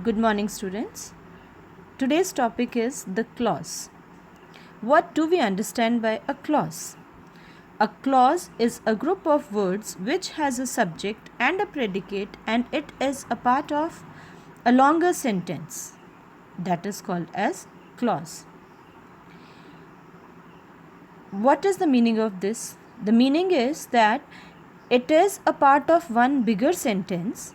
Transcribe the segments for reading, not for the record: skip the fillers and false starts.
Good morning, students. Today's topic is the clause. What do we understand by a clause? A clause is a group of words which has a subject and a predicate, and it is a part of a longer sentence. That is called as clause. What is the meaning of this? The meaning is that it is a part of one bigger sentence,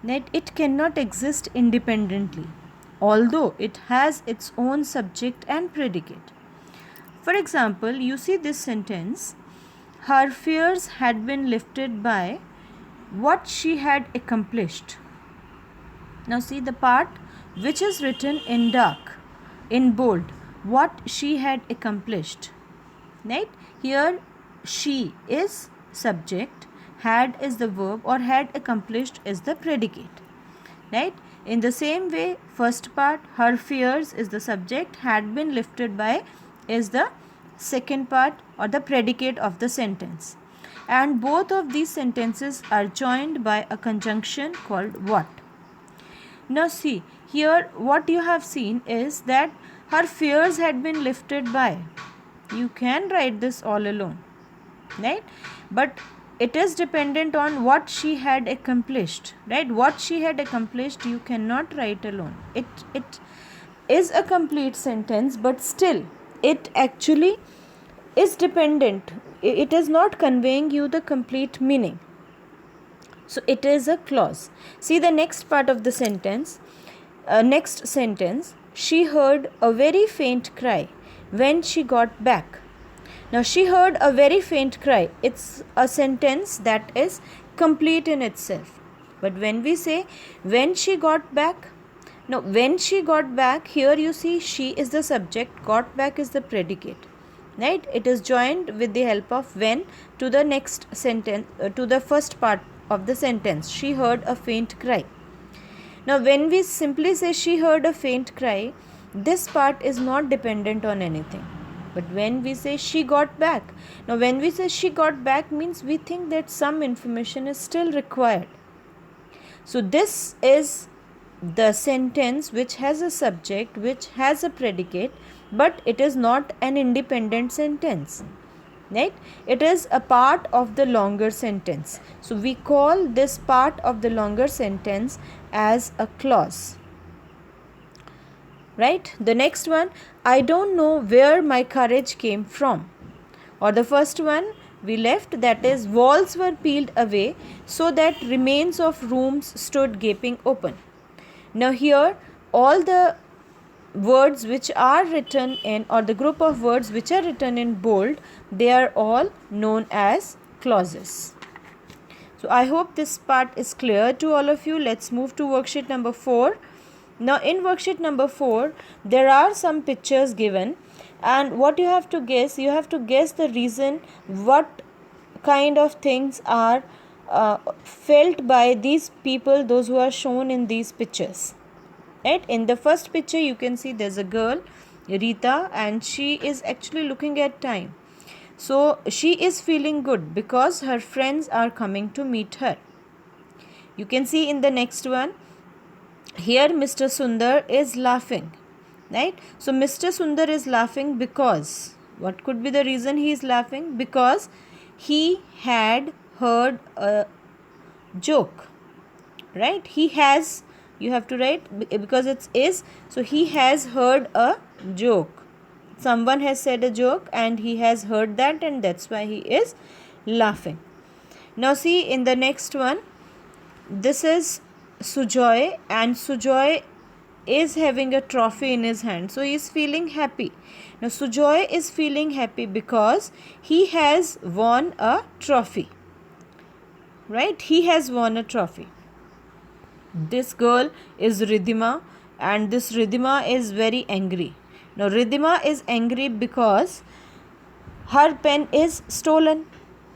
that it cannot exist independently, although it has its own subject and predicate. For example, you see this sentence, her fears had been lifted by what she had accomplished. Now see the part which is written in dark, in bold, what she had accomplished. Right? Here she is subject, had is the verb, or had accomplished is the predicate. Right? In the same way, first part, her fears is the subject, had been lifted by is the second part or the predicate of the sentence. And both of these sentences are joined by a conjunction called what. Now see, here what you have seen is that her fears had been lifted by. You can write this all alone, right? But it is dependent on what she had accomplished, right? What she had accomplished you cannot write alone. It is a complete sentence, but still it actually is dependent. It is not conveying you the complete meaning. So it is a clause. See the next part of the sentence. Next sentence, she heard a very faint cry when she got back. Now she heard a very faint cry. It's a sentence that is complete in itself. But when we say when she got back, now when she got back, here you see she is the subject, got back is the predicate. Right? It is joined with the help of when to the next sentence, to the first part of the sentence. She heard a faint cry. Now when we simply say she heard a faint cry, this part is not dependent on anything. But when we say she got back, now when we say she got back means we think that some information is still required. So this is the sentence which has a subject, which has a predicate, but it is not an independent sentence. Right? It is a part of the longer sentence. So we call this part of the longer sentence as a clause. Right? The next one, I don't know where my courage came from. Or the first one we left, that is, walls were peeled away so that remains of rooms stood gaping open. Now here all the words which are written in, or the group of words which are written in bold, they are all known as clauses. So I hope this part is clear to all of you. Let's move to worksheet number 4. Now in worksheet number 4, there are some pictures given, and what you have to guess the reason what kind of things are felt by these people, those who are shown in these pictures. Right? In the first picture you can see there's a girl, Rita, and she is actually looking at time. So she is feeling good because her friends are coming to meet her. You can see in the next one, here Mr. Sundar is laughing. Right? So Mr. Sundar is laughing because, what could be the reason he is laughing? Because he had heard a joke. Right? He has, you have to write because it is, so he has heard a joke. Someone has said a joke and he has heard that, and that's why he is laughing. Now see in the next one, this is Sujoy, and Sujoy is having a trophy in his hand, so he is feeling happy. Now Sujoy is feeling happy because he has won a trophy. Right? He has won a trophy. This girl is Ridhima, and this Ridhima is very angry. Now Ridhima is angry because her pen is stolen.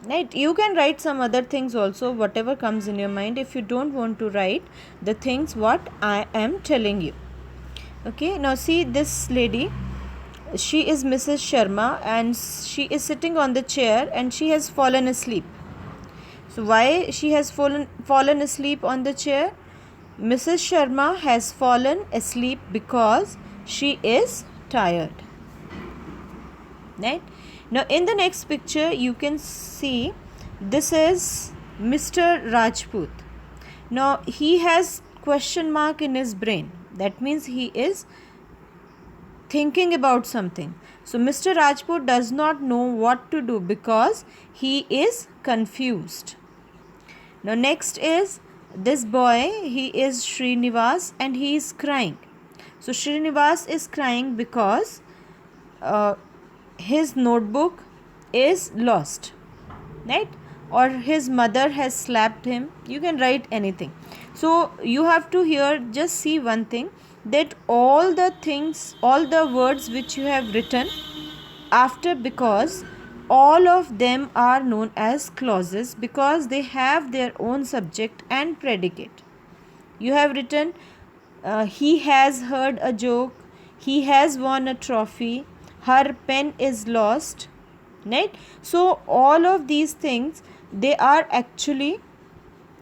Right? You can write some other things also, whatever comes in your mind, if you don't want to write the things what I am telling you. Okay, now see this lady, she is Mrs. Sharma, and she is sitting on the chair and she has fallen asleep. So why she has fallen asleep on the chair? Mrs. Sharma has fallen asleep because she is tired. Right? Now in the next picture you can see this is Mr. Rajput. Now he has question mark in his brain. That means he is thinking about something. So Mr. Rajput does not know what to do because he is confused. Now next is this boy, he is Srinivas and he is crying. So Srinivas is crying because his notebook is lost, right? Or his mother has slapped him. You can write anything. So you have to here just see one thing, that all the things, all the words which you have written after because, all of them are known as clauses because they have their own subject and predicate. You have written he has heard a joke, he has won a trophy, her pen is lost, right? So all of these things, they are actually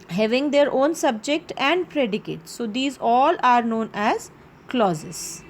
having their own subject and predicate. So these all are known as clauses.